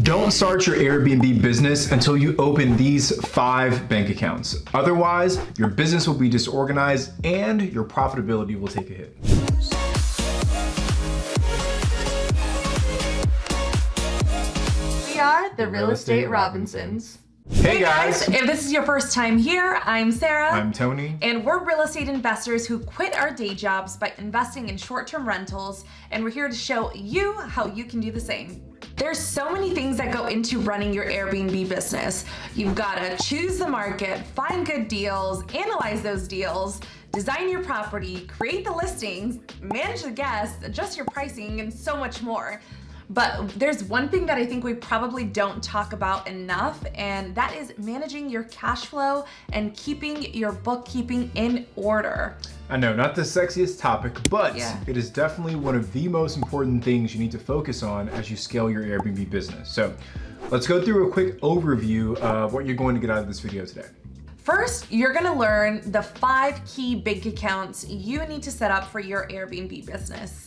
Don't start your Airbnb business until you open these 5 bank accounts. Otherwise, your business will be disorganized and your profitability will take a hit. We are the Real Estate Robinsons. Hey guys! If this is your first time here, I'm Sarah. I'm Tony. And we're real estate investors who quit our day jobs by investing in short-term rentals, and we're here to show you how you can do the same. There's so many things that go into running your Airbnb business. You've got to choose the market, find good deals, analyze those deals, design your property, create the listings, manage the guests, adjust your pricing, and so much more. But there's one thing that I think we probably don't talk about enough, and that is managing your cash flow and keeping your bookkeeping in order. I know, not the sexiest topic, but Yeah. it is definitely one of the most important things you need to focus on as you scale your Airbnb business. So let's go through a quick overview of what you're going to get out of this video today. First, you're gonna learn the 5 key bank accounts you need to set up for your Airbnb business.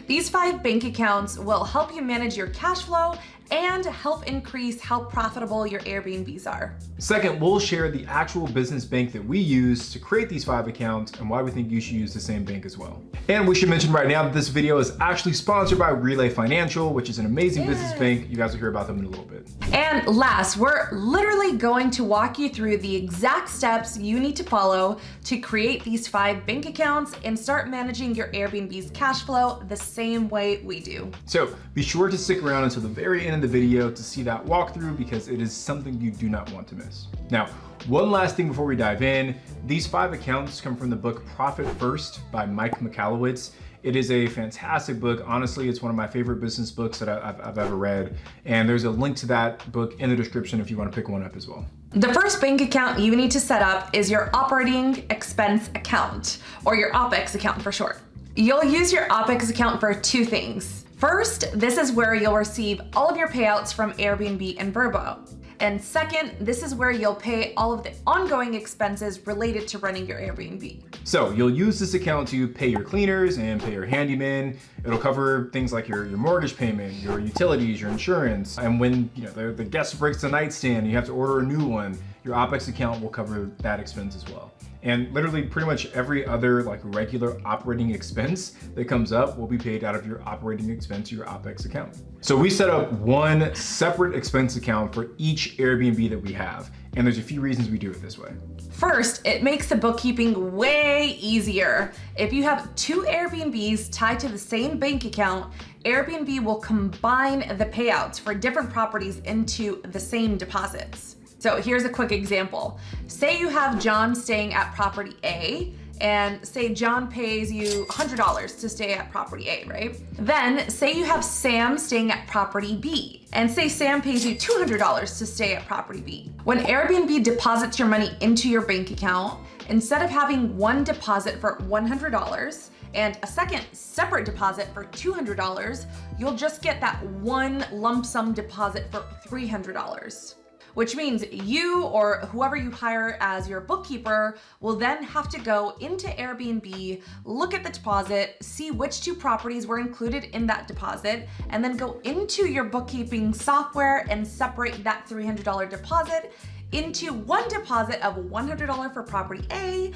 These 5 bank accounts will help you manage your cash flow and help increase how profitable your Airbnbs are. Second, we'll share the actual business bank that we use to create these 5 accounts and why we think you should use the same bank as well. And we should mention right now that this video is actually sponsored by Relay Financial, which is an amazing business bank. You guys will hear about them in a little bit. And last, we're literally going to walk you through the exact steps you need to follow to create these 5 bank accounts and start managing your Airbnb's cash flow the same way we do. So be sure to stick around until the very end of the video to see that walkthrough because it is something you do not want to miss. Now, one last thing before we dive in, these 5 accounts come from the book Profit First by Mike Michalowicz. It is a fantastic book. Honestly, it's one of my favorite business books that I've ever read. And there's a link to that book in the description if you want to pick one up as well. The first bank account you need to set up is your operating expense account, or your OPEX account for short. You'll use your OPEX account for 2 things. First, this is where you'll receive all of your payouts from Airbnb and Vrbo. And second, this is where you'll pay all of the ongoing expenses related to running your Airbnb. So you'll use this account to pay your cleaners and pay your handyman. It'll cover things like your mortgage payment, your utilities, your insurance. And when the guest breaks the nightstand and you have to order a new one, your OPEX account will cover that expense as well. And literally pretty much every other regular operating expense that comes up will be paid out of your operating expense, your OPEX account. So we set up one separate expense account for each Airbnb that we have. And there's a few reasons we do it this way. First, it makes the bookkeeping way easier. If you have 2 Airbnbs tied to the same bank account, Airbnb will combine the payouts for different properties into the same deposits. So here's a quick example. Say you have John staying at property A, and say John pays you $100 to stay at property A, right? Then say you have Sam staying at property B, and say Sam pays you $200 to stay at property B. When Airbnb deposits your money into your bank account, instead of having one deposit for $100 and a second separate deposit for $200, you'll just get that one lump sum deposit for $300. Which means you or whoever you hire as your bookkeeper will then have to go into Airbnb, look at the deposit, see which 2 properties were included in that deposit, and then go into your bookkeeping software and separate that $300 deposit into one deposit of $100 for property A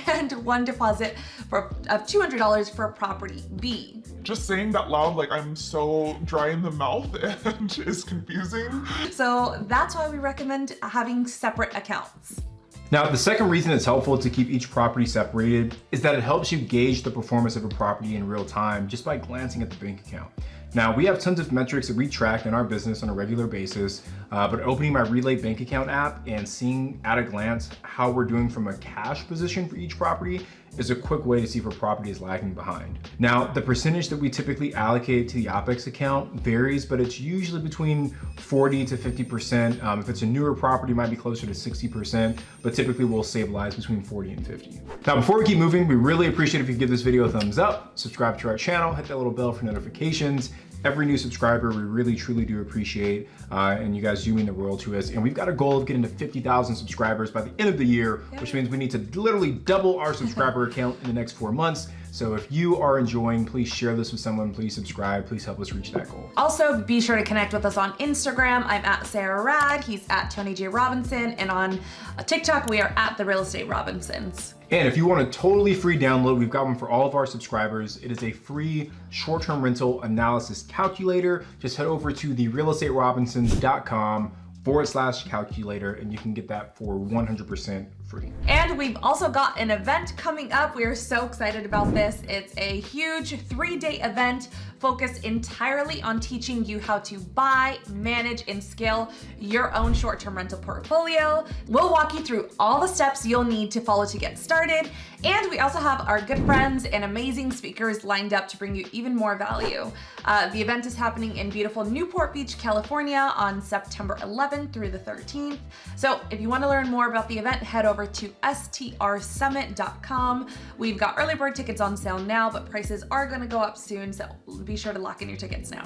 and one deposit of $200 for property B. Just saying that loud, I'm so dry in the mouth and is confusing. So that's why we recommend having separate accounts. Now, the second reason it's helpful to keep each property separated is that it helps you gauge the performance of a property in real time just by glancing at the bank account. Now, we have tons of metrics that we track in our business on a regular basis, but opening my Relay bank account app and seeing at a glance how we're doing from a cash position for each property is a quick way to see if a property is lagging behind. Now, the percentage that we typically allocate to the OPEX account varies, but it's usually between 40 to 50%. If it's a newer property, it might be closer to 60%, but typically we'll stabilize between 40 and 50. Now, before we keep moving, we really appreciate if you give this video a thumbs up, subscribe to our channel, hit that little bell for notifications. Every new subscriber, we really, truly do appreciate, and you guys do mean the world to us. And we've got a goal of getting to 50,000 subscribers by the end of the year, which means we need to literally double our subscriber account in the next 4 months. So if you are enjoying, please share this with someone, please subscribe, please help us reach that goal. Also, be sure to connect with us on Instagram. I'm at Sarah Rad, he's at Tony J. Robinson, and on TikTok, we are at The Real Estate Robinsons. And if you want a totally free download, we've got one for all of our subscribers. It is a free short-term rental analysis calculator. Just head over to therealestaterobinsons.com/calculator and you can get that for 100% free. And we've also got an event coming up. We are so excited about this. It's a huge 3-day event focused entirely on teaching you how to buy, manage, and scale your own short-term rental portfolio. We'll walk you through all the steps you'll need to follow to get started. And we also have our good friends and amazing speakers lined up to bring you even more value. The event is happening in beautiful Newport Beach, California on September 11th through the 13th. So if you want to learn more about the event, head over to strsummit.com. We've got early bird tickets on sale now, but prices are going to go up soon, so be sure to lock in your tickets now.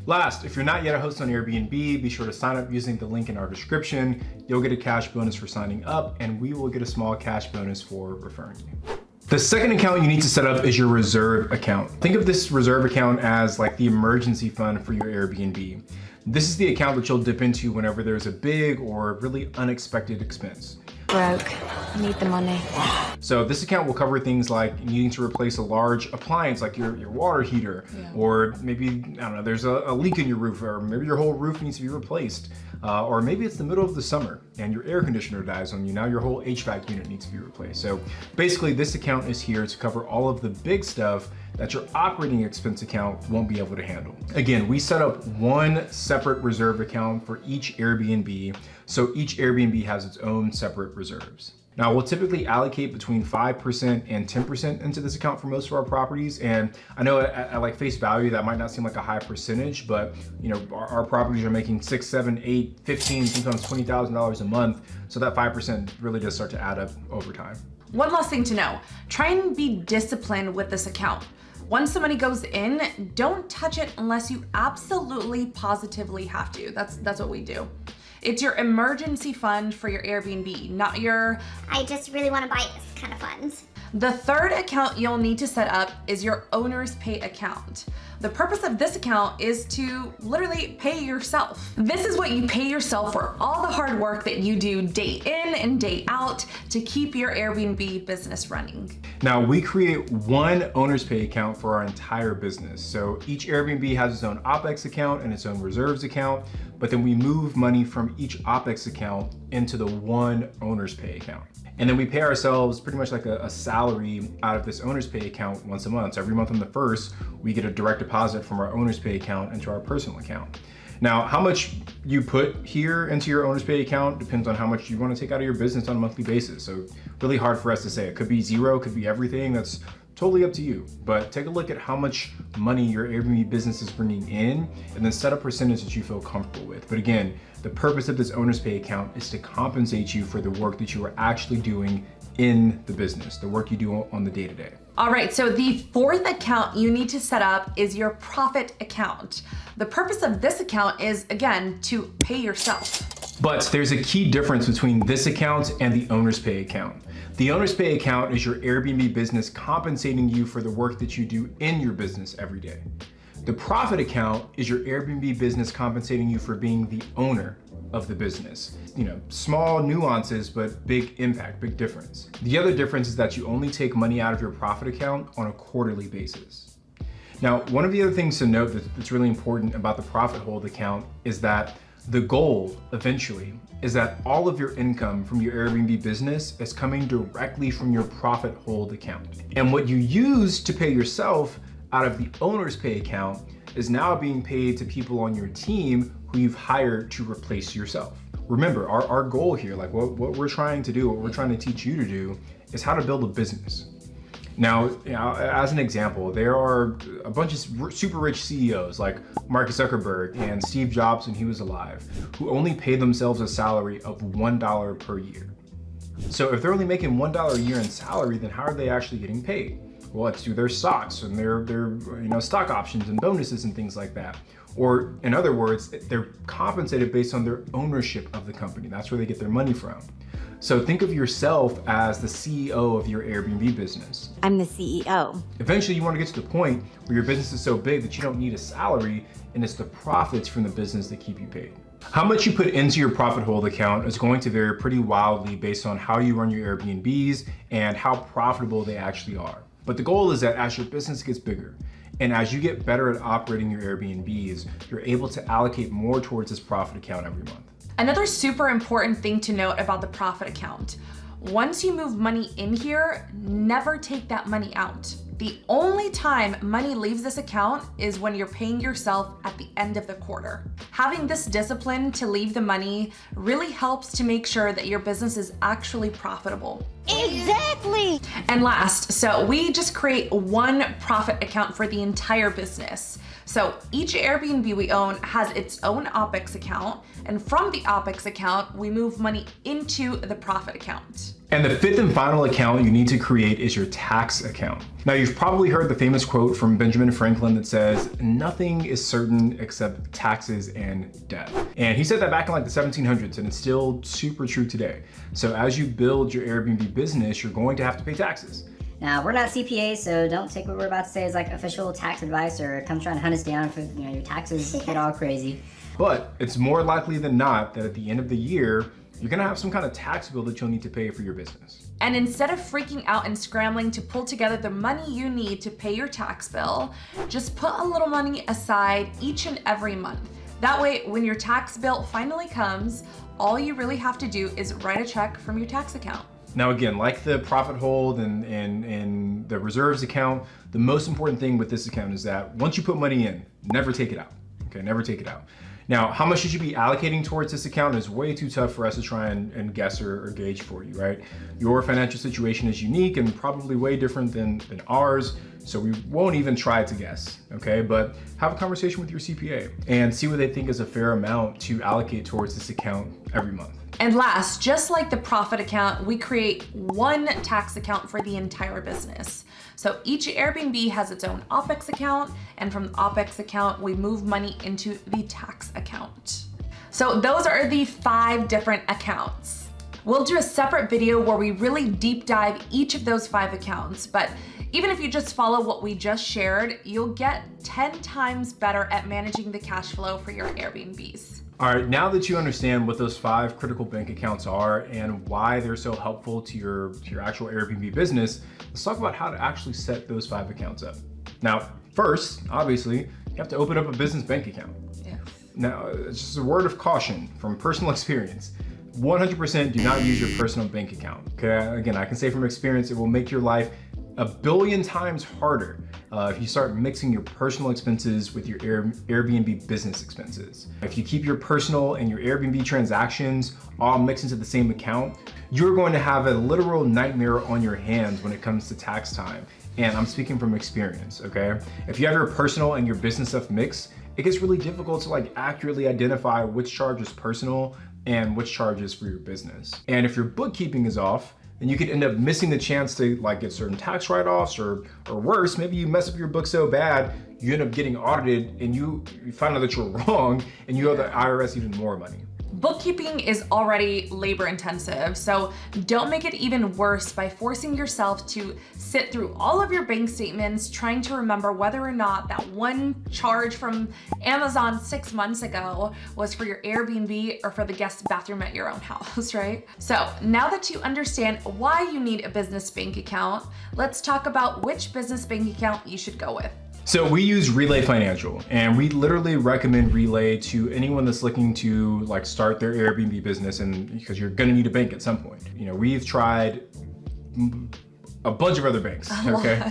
Last, if you're not yet a host on Airbnb, be sure to sign up using the link in our description. You'll get a cash bonus for signing up, and we will get a small cash bonus for referring you. The second account you need to set up is your reserve account. Think of this reserve account as like the emergency fund for your Airbnb. This is the account that you'll dip into whenever there's a big or really unexpected expense. Broke. Need the money. So this account will cover things like needing to replace a large appliance like your water heater, or maybe, I don't know, there's a leak in your roof, or maybe your whole roof needs to be replaced. Or maybe it's the middle of the summer and your air conditioner dies on you. Now your whole HVAC unit needs to be replaced. So basically this account is here to cover all of the big stuff that your operating expense account won't be able to handle. Again, we set up one separate reserve account for each Airbnb, so each Airbnb has its own separate reserves. Now, we'll typically allocate between 5% and 10% into this account for most of our properties. And I know at like face value, that might not seem like a high percentage, but you know, our properties are making 6, 7, 8, 15, sometimes $20,000 a month. So that 5% really does start to add up over time. One last thing to know, try and be disciplined with this account. Once the money goes in, don't touch it unless you absolutely positively have to. That's what we do. It's your emergency fund for your Airbnb, not your I just really want to buy this kind of funds. The third account you'll need to set up is your owner's pay account. The purpose of this account is to literally pay yourself. This is what you pay yourself for all the hard work that you do day in and day out to keep your Airbnb business running. Now, we create one owner's pay account for our entire business. So each Airbnb has its own OpEx account and its own reserves account, but then we move money from each OpEx account into the one owner's pay account. And then we pay ourselves pretty much like a salary out of this owner's pay account once a month. So every month on the 1st, we get a direct deposit from our owner's pay account into our personal account. Now, how much you put here into your owner's pay account depends on how much you want to take out of your business on a monthly basis. So really hard for us to say. It could be zero, could be everything. That's totally up to you. But take a look at how much money your Airbnb business is bringing in, and then set a percentage that you feel comfortable with. But again, the purpose of this owner's pay account is to compensate you for the work that you are actually doing in the business, the work you do on the day-to-day. All right, so the fourth account you need to set up is your profit account. The purpose of this account is, again, to pay yourself. But there's a key difference between this account and the owner's pay account. The owner's pay account is your Airbnb business compensating you for the work that you do in your business every day. The profit account is your Airbnb business compensating you for being the owner of the business. You know, small nuances, but big impact, big difference. The other difference is that you only take money out of your profit account on a quarterly basis. Now, one of the other things to note that's really important about the profit hold account is that the goal eventually is that all of your income from your Airbnb business is coming directly from your profit hold account. And what you use to pay yourself out of the owner's pay account is now being paid to people on your team who you've hired to replace yourself. Remember, our goal here, like what we're trying to do, what we're trying to teach you to do, is how to build a business. Now, as an example, there are a bunch of super rich CEOs like Mark Zuckerberg and Steve Jobs when he was alive, who only pay themselves a salary of $1 per year. So if they're only making $1 a year in salary, then how are they actually getting paid? Well, it's through their stocks and their stock options and bonuses and things like that. Or in other words, they're compensated based on their ownership of the company. That's where they get their money from. So think of yourself as the CEO of your Airbnb business. I'm the CEO. Eventually you want to get to the point where your business is so big that you don't need a salary, and it's the profits from the business that keep you paid. How much you put into your profit hold account is going to vary pretty wildly based on how you run your Airbnbs and how profitable they actually are. But the goal is that as your business gets bigger, and as you get better at operating your Airbnbs, you're able to allocate more towards this profit account every month. Another super important thing to note about the profit account. Once you move money in here, never take that money out. The only time money leaves this account is when you're paying yourself at the end of the quarter. Having this discipline to leave the money really helps to make sure that your business is actually profitable. Exactly. And last, so we just create one profit account for the entire business. So each Airbnb we own has its own OpEx account, and from the OpEx account, we move money into the profit account. And the fifth and final account you need to create is your tax account. Now, you've probably heard the famous quote from Benjamin Franklin that says, "Nothing is certain except taxes and debt." And he said that back in like the 1700s, and it's still super true today. So as you build your Airbnb business, you're going to have to pay taxes. Now, we're not CPAs, so don't take what we're about to say as like official tax advice or come trying to hunt us down if your taxes get all crazy. But it's more likely than not that at the end of the year, you're gonna have some kind of tax bill that you'll need to pay for your business. And instead of freaking out and scrambling to pull together the money you need to pay your tax bill, just put a little money aside each and every month. That way, when your tax bill finally comes, all you really have to do is write a check from your tax account. Now again, like the profit hold and the reserves account, the most important thing with this account is that once you put money in, never take it out. Okay, never take it out. Now, how much you should be allocating towards this account is way too tough for us to try and guess or gauge for you, right? Your financial situation is unique and probably way different than ours, so we won't even try to guess, okay? But have a conversation with your CPA and see what they think is a fair amount to allocate towards this account every month. And last, just like the profit account, we create one tax account for the entire business. So each Airbnb has its own OpEx account, and from the OpEx account, we move money into the tax account. So those are the 5 different accounts. We'll do a separate video where we really deep dive each of those 5 accounts, but even if you just follow what we just shared, you'll get 10 times better at managing the cash flow for your Airbnbs. All right, now that you understand what those 5 critical bank accounts are and why they're so helpful to your actual Airbnb business, let's talk about how to actually set those 5 accounts up. Now, first, obviously, you have to open up a business bank account. Yeah. Now, it's just a word of caution from personal experience. 100% do not use your personal bank account. Okay, again, I can say from experience, it will make your life a billion times harder if you start mixing your personal expenses with your Airbnb business expenses. If you keep your personal and your Airbnb transactions all mixed into the same account, you're going to have a literal nightmare on your hands when it comes to tax time. And I'm speaking from experience, okay? If you have your personal and your business stuff mixed, it gets really difficult to like accurately identify which charge is personal and which charge is for your business. And if your bookkeeping is off, then you could end up missing the chance to like get certain tax write-offs or worse, maybe you mess up your book so bad, you end up getting audited and you find out that you're wrong and you owe the IRS even more money. Bookkeeping is already labor intensive, so don't make it even worse by forcing yourself to sit through all of your bank statements trying to remember whether or not that one charge from Amazon 6 months ago was for your Airbnb or for the guest bathroom at your own house, right? So now that you understand why you need a business bank account, let's talk about which business bank account you should go with. So we use Relay Financial, and we literally recommend Relay to anyone that's looking to like start their Airbnb business, and because you're gonna need a bank at some point. You know, we've tried a bunch of other banks, okay?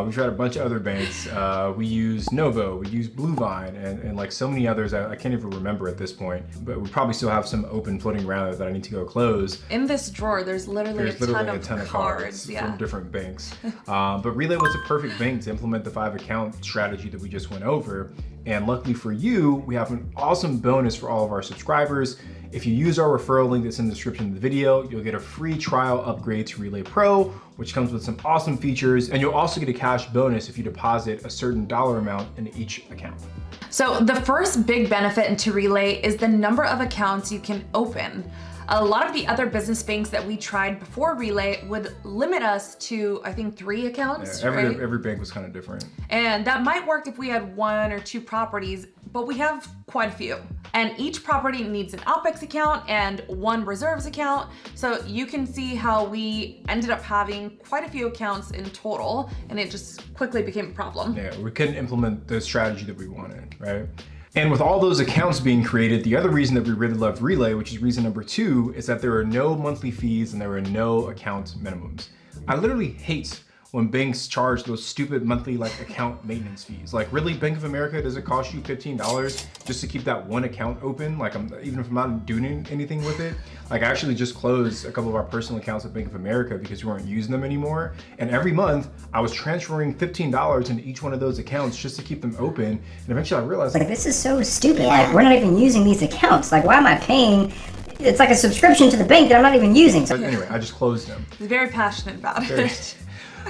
We've tried a bunch of other banks. We use Novo, we use Bluevine, and like so many others I can't even remember at this point, but we probably still have some open floating around that I need to go close. In this drawer, there's literally a ton of cards from different banks. But Relay was the perfect bank to implement the 5 account strategy that we just went over. And luckily for you, we have an awesome bonus for all of our subscribers. If you use our referral link that's in the description of the video, you'll get a free trial upgrade to Relay Pro, which comes with some awesome features. And you'll also get a cash bonus if you deposit a certain dollar amount in each account. So the first big benefit into Relay is the number of accounts you can open. A lot of the other business banks that we tried before Relay would limit us to, I think, 3 accounts, Yeah, right? every bank was kind of different. And that might work if we had 1 or 2 properties, but we have quite a few. And each property needs an OpEx account and 1 reserves account. So you can see how we ended up having quite a few accounts in total, and it just quickly became a problem. Yeah, we couldn't implement the strategy that we wanted, right? And with all those accounts being created, the other reason that we really love Relay, which is reason number 2, is that there are no monthly fees and there are no account minimums. I literally hate when banks charge those stupid monthly account maintenance fees. Like, really, Bank of America, does it cost you $15 just to keep that 1 account open? Like, even if I'm not doing anything with it. Like, I actually just closed a couple of our personal accounts at Bank of America because we weren't using them anymore. And every month I was transferring $15 into each one of those accounts just to keep them open. And eventually I realized, Like, this is so stupid. Like, we're not even using these accounts. Like, why am I paying? It's like a subscription to the bank that I'm not even using. but anyway, I just closed them. He's very passionate about it.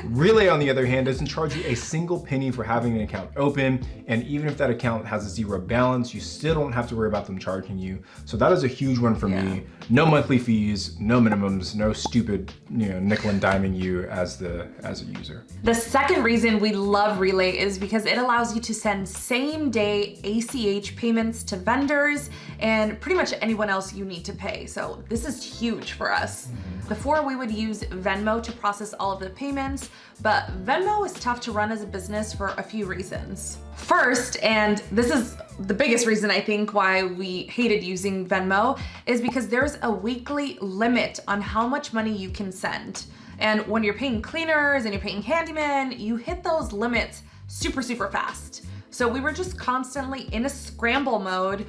Relay, on the other hand, doesn't charge you a single penny for having an account open, and even if that account has a 0 balance, you still don't have to worry about them charging you. So that is a huge one for me. No monthly fees, no minimums, no stupid, nickel and diming you as a user. The second reason we love Relay is because it allows you to send same-day ACH payments to vendors and pretty much anyone else you need to pay. So this is huge for us. Before, we would use Venmo to process all of the payments, but Venmo is tough to run as a business for a few reasons. First, and this is the biggest reason I think why we hated using Venmo, is because there's a weekly limit on how much money you can send. And when you're paying cleaners and you're paying handymen, you hit those limits super, super fast. So we were just constantly in a scramble mode,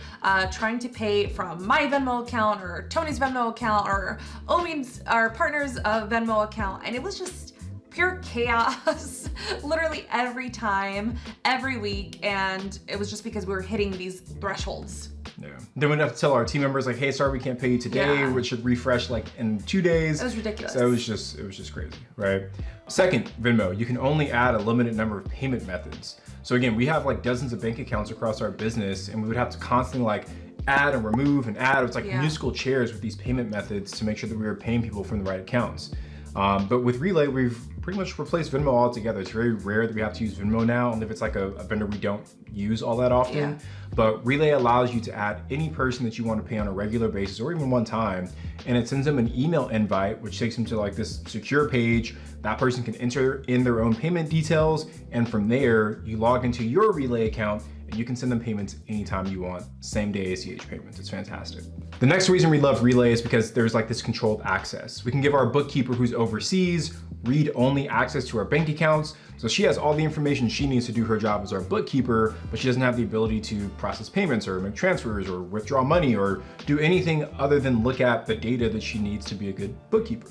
trying to pay from my Venmo account or Tony's Venmo account or Omi's, our partner's Venmo account. And it was just pure chaos, literally every time, every week. And it was just because we were hitting these thresholds. Yeah. Then we'd have to tell our team members, like, hey, sorry, we can't pay you today. Yeah. We should refresh in 2 days. It was ridiculous. So it was just crazy, right? Second, Venmo, you can only add a limited number of payment methods. So again, we have dozens of bank accounts across our business, and we would have to constantly add and remove and add. It's like musical chairs with these payment methods to make sure that we were paying people from the right accounts. But with Relay, we've pretty much replaced Venmo altogether. It's very rare that we have to use Venmo now, and if it's a vendor we don't use all that often. Yeah. But Relay allows you to add any person that you want to pay on a regular basis or even one time, and it sends them an email invite, which takes them to this secure page. That person can enter in their own payment details, and from there, you log into your Relay account and you can send them payments anytime you want, same day ACH payments. It's fantastic. The next reason we love Relay is because there's this controlled access. We can give our bookkeeper who's overseas read-only access to our bank accounts. So she has all the information she needs to do her job as our bookkeeper, but she doesn't have the ability to process payments or make transfers or withdraw money or do anything other than look at the data that she needs to be a good bookkeeper.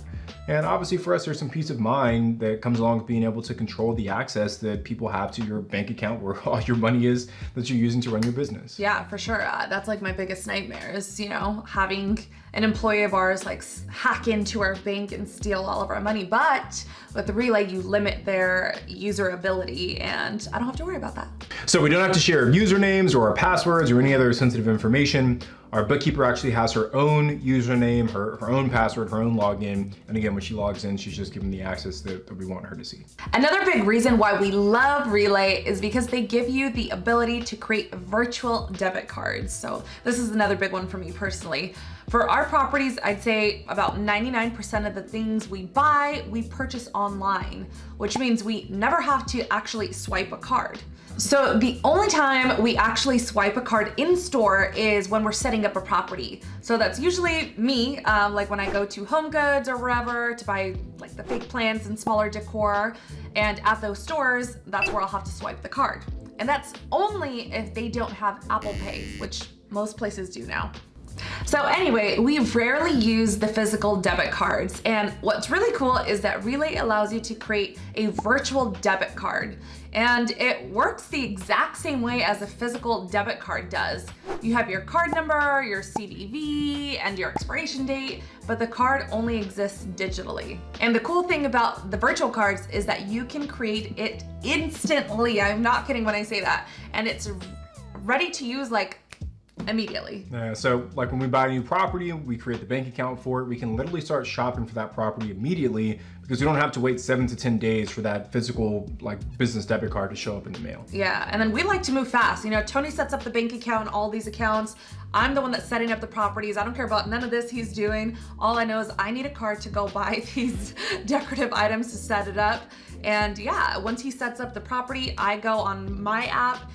And obviously for us, there's some peace of mind that comes along with being able to control the access that people have to your bank account where all your money is that you're using to run your business. Yeah, for sure. That's my biggest nightmare is, having an employee of ours hack into our bank and steal all of our money. But with the Relay, you limit their user ability and I don't have to worry about that. So we don't have to share usernames or our passwords or any other sensitive information. Our bookkeeper actually has her own username, her own password, her own login. And again, when she logs in, she's just given the access that we want her to see. Another big reason why we love Relay is because they give you the ability to create virtual debit cards. So this is another big one for me personally. For our properties, I'd say about 99% of the things we buy, we purchase online, which means we never have to actually swipe a card. So the only time we actually swipe a card in store is when we're setting up a property. So that's usually me, when I go to Home Goods or wherever to buy the fake plants and smaller decor. And at those stores, that's where I'll have to swipe the card. And that's only if they don't have Apple Pay, which most places do now. So anyway, we rarely use the physical debit cards. And what's really cool is that Relay allows you to create a virtual debit card. And it works the exact same way as a physical debit card does. You have your card number, your CVV, and your expiration date, but the card only exists digitally. And the cool thing about the virtual cards is that you can create it instantly. I'm not kidding when I say that. And it's ready to use immediately. So like when we buy a new property, we create the bank account for it. We can literally start shopping for that property immediately because we don't have to wait 7 to 10 days for that physical like business debit card to show up in the mail. Yeah, and then we like to move fast. You know, Tony sets up the bank account and all these accounts. I'm the one that's setting up the properties. I don't care about none of this he's doing. All I know is I need a card to go buy these decorative items to set it up. And yeah, once he sets up the property, I go on my app.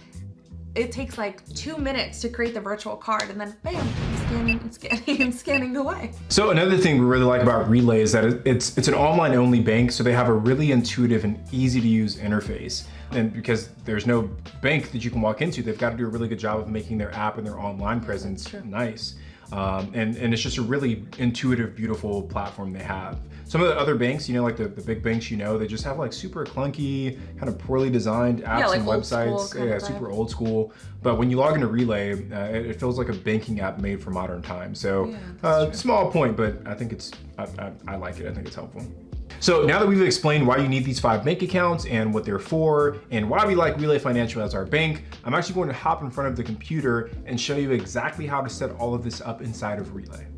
It takes like 2 minutes to create the virtual card, and then bam, I'm scanning away. So another thing we really like about Relay is that it's an online only bank, so they have a really intuitive and easy to use interface. And because there's no bank that you can walk into, they've got to do a really good job of making their app and their online presence nice. And it's just a really intuitive, beautiful platform they have. Some of the other banks, you know, like the big banks, you know, they just have like super clunky, kind of poorly designed apps like and old school websites. kind Yeah, of vibe. super old school. But when you log into Relay, it feels like a banking app made for modern times. So small point, but I think I like it. I think it's helpful. So now that we've explained why you need these 5 bank accounts and what they're for and why we like Relay Financial as our bank, I'm actually going to hop in front of the computer and show you exactly how to set all of this up inside of Relay.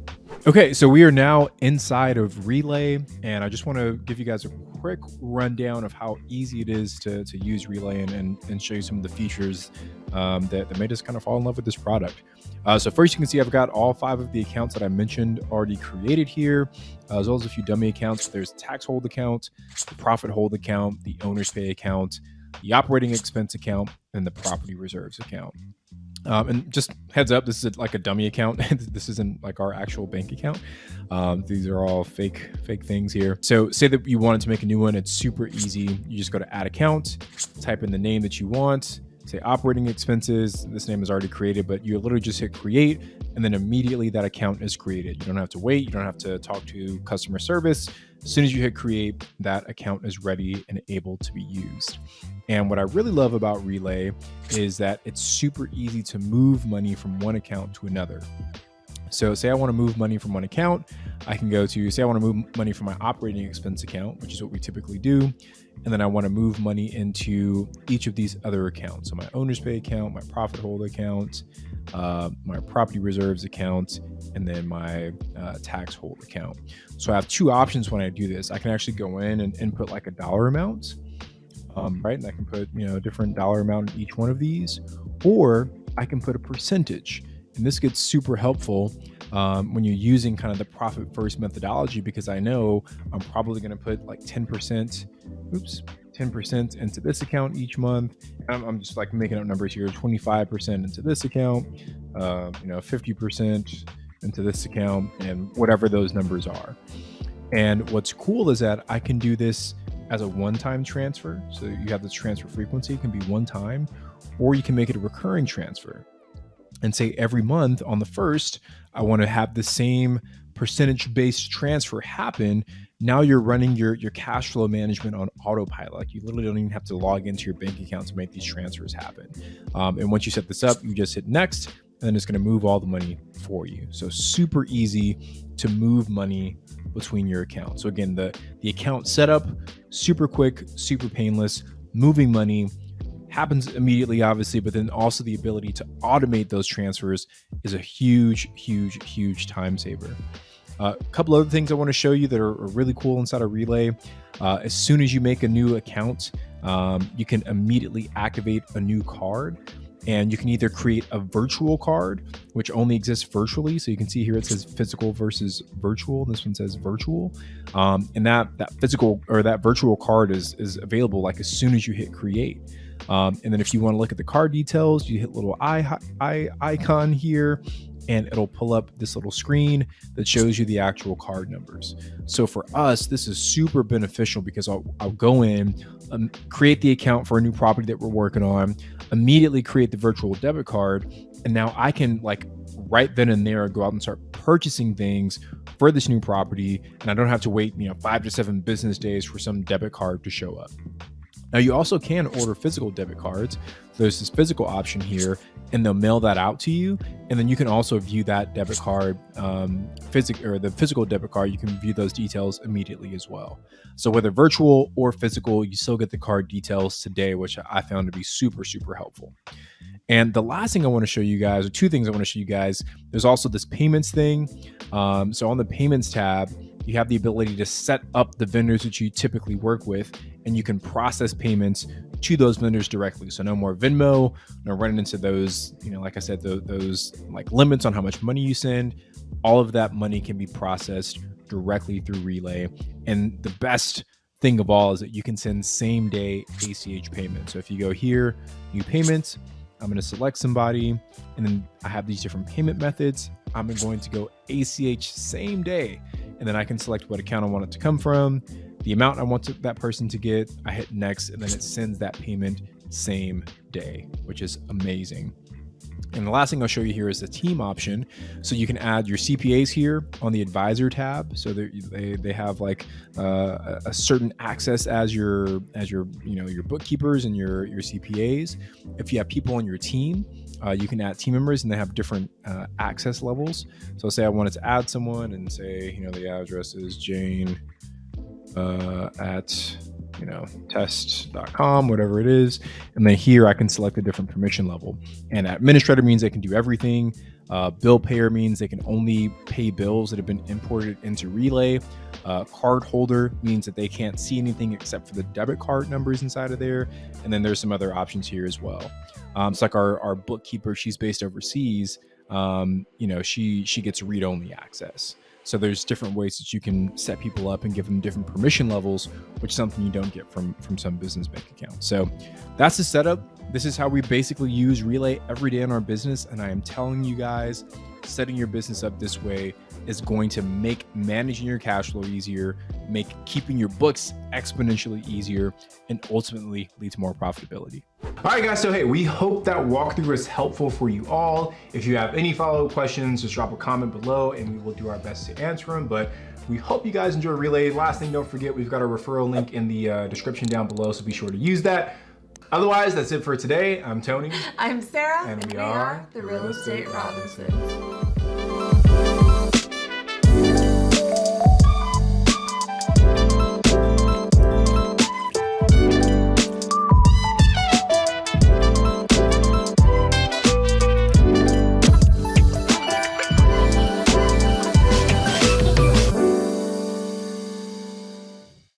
Okay, so we are now inside of Relay, and I just want to give you guys a quick rundown of how easy it is to use Relay and show you some of the features that made us kind of fall in love with this product. So first you can see I've got all 5 of the accounts that I mentioned already created here, as well as a few dummy accounts. There's the tax hold account, the profit hold account, the owner's pay account, the operating expense account, and the property reserves account. And just heads up, this is like a dummy account. This isn't like our actual bank account. These are all fake things here. So say that you wanted to make a new one. It's super easy. You just go to add account, type in the name that you want, say operating expenses. This name is already created, but you literally just hit create, and then immediately that account is created. You don't have to wait. You don't have to talk to customer service. As soon as you hit create, that account is ready and able to be used. And what I really love about Relay is that it's super easy to move money from one account to another. So say I want to move money from one account, I can go to, say I want to move money from my operating expense account, which is what we typically do. And then I want to move money into each of these other accounts. So my owner's pay account, my profit hold account, my property reserves account, and then my tax hold account. So I have 2 options when I do this. I can actually go in and input like a dollar amount, right? And I can put, you know, a different dollar amount in each one of these, or I can put a percentage. And this gets super helpful when you're using kind of the profit first methodology, because I know I'm probably going to put like 10% into this account each month. I'm just like making up numbers here, 25% into this account, 50% into this account, and whatever those numbers are. And what's cool is that I can do this as a one-time transfer. So you have this transfer frequency, it can be one time, or you can make it a recurring transfer. And say every month on the 1st, I want to have the same percentage-based transfer happen. Now you're running your cash flow management on autopilot. Like you literally don't even have to log into your bank account to make these transfers happen. And once you set this up, you just hit next, and then it's going to move all the money for you. So super easy to move money between your accounts. So again, the account setup, super quick, super painless. Moving money happens immediately, obviously, but then also the ability to automate those transfers is a huge time saver. A couple other things I want to show you that are really cool inside of Relay. As soon as you make a new account, you can immediately activate a new card, and you can either create a virtual card, which only exists virtually. So you can see here it says physical versus virtual. This one says virtual, and that physical or that virtual card is available like as soon as you hit create. And then if you want to look at the card details, you hit little icon here, and it'll pull up this little screen that shows you the actual card numbers. So for us, this is super beneficial because I'll go in, create the account for a new property that we're working on, immediately create the virtual debit card, and now I can like right then and there go out and start purchasing things for this new property, and I don't have to wait 5 to 7 business days for some debit card to show up. Now you also can order physical debit cards. There's this physical option here, and they'll mail that out to you. And then you can also view that debit card, the physical debit card. You can view those details immediately as well. So whether virtual or physical, you still get the card details today, which I found to be super, super helpful. And the last thing I want to show you guys, or two things I want to show you guys, there's also this payments thing. So on the payments tab, you have the ability to set up the vendors that you typically work with, and you can process payments to those vendors directly. So no more Venmo, no running into those, like I said, those like limits on how much money you send. All of that money can be processed directly through Relay. And the best thing of all is that you can send same day ACH payments. So if you go here, new payments, I'm going to select somebody, and then I have these different payment methods. I'm going to go ACH same day, and then I can select what account I want it to come from, the amount I want that person to get. I hit next, and then it sends that payment same day, which is amazing. And the last thing I'll show you here is the team option. So you can add your CPAs here on the advisor tab. So they have like a certain access as your bookkeepers and your CPAs. If you have people on your team, you can add team members, and they have different access levels. So say I wanted to add someone, and say the address is Jane at test.com, whatever it is. And then here I can select a different permission level. And administrator means they can do everything. Bill payer means they can only pay bills that have been imported into Relay. Card holder means that they can't see anything except for the debit card numbers inside of there. And then there's some other options here as well. It's like our bookkeeper, she's based overseas. She gets read-only access. So there's different ways that you can set people up and give them different permission levels, which is something you don't get from some business bank accounts. So that's the setup. This is how we basically use Relay every day in our business. And I am telling you guys, setting your business up this way is going to make managing your cash flow easier, make keeping your books exponentially easier, and ultimately lead to more profitability. All right, guys. So, hey, we hope that walkthrough was helpful for you all. If you have any follow-up questions, just drop a comment below and we will do our best to answer them. But we hope you guys enjoy Relay. Last thing, don't forget, we've got a referral link in the description down below, so be sure to use that. Otherwise, that's it for today. I'm Tony. I'm Sarah. And we are the Real Estate Robinsons.